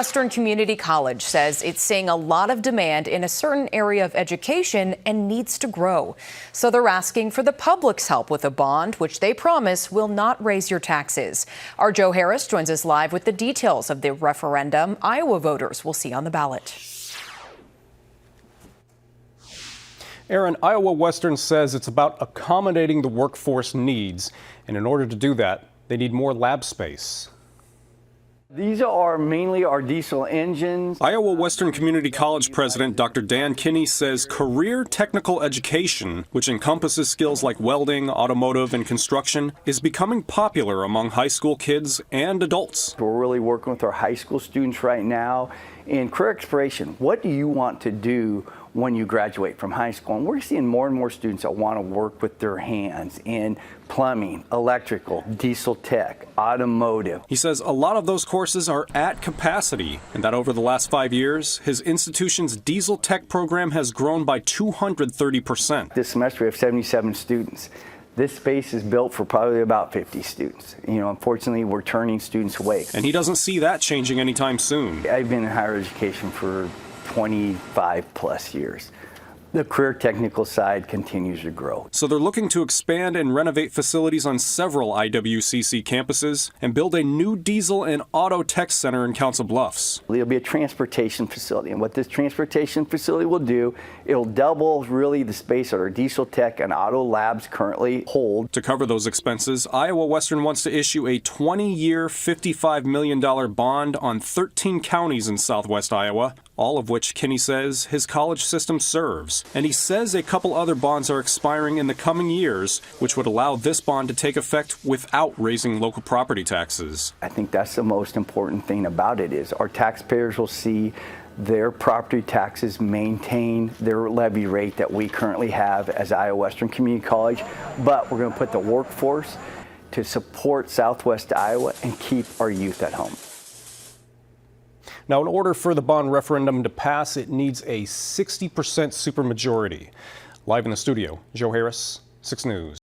Western Community College says it's seeing a lot of demand in a certain area of education and needs to grow. So they're asking for the public's help with a bond, which they promise will not raise your taxes. Our Joe Harris joins us live with the details of the referendum Iowa voters will see on the ballot. Aaron, Iowa Western says it's about accommodating the workforce needs. And in order to do that, they need more lab space. These are mainly our diesel engines. Iowa Western Community College President Dr. Dan Kinney says career technical education, which encompasses skills like welding, automotive, and construction, is becoming popular among high school kids and adults. We're really working with our high school students right now in career exploration. What do you want to do when you graduate from high school? And we're seeing more and more students that want to work with their hands in plumbing, electrical, diesel tech, automotive. He says a lot of those courses are at capacity, and that over the last 5 years, his institution's diesel tech program has grown by 230%. This semester we have 77 students. This space is built for probably about 50 students. Unfortunately, we're turning students away. And he doesn't see that changing anytime soon. I've been in higher education for 25 plus years. The career technical side continues to grow. So they're looking to expand and renovate facilities on several IWCC campuses and build a new diesel and auto tech center in Council Bluffs. It'll be a transportation facility, and what this transportation facility will do, it'll double really the space that our diesel tech and auto labs currently hold. To cover those expenses, Iowa Western wants to issue a 20-year, $55 million bond on 13 counties in southwest Iowa, all of which Kinney says his college system serves. And he says a couple other bonds are expiring in the coming years, which would allow this bond to take effect without raising local property taxes. I think that's the most important thing about it is our taxpayers will see their property taxes maintain their levy rate that we currently have as Iowa Western Community College, but we're going to put the workforce to support southwest Iowa and keep our youth at home. Now, in order for the bond referendum to pass, it needs a 60% supermajority. Live in the studio, Joe Harris, 6 News.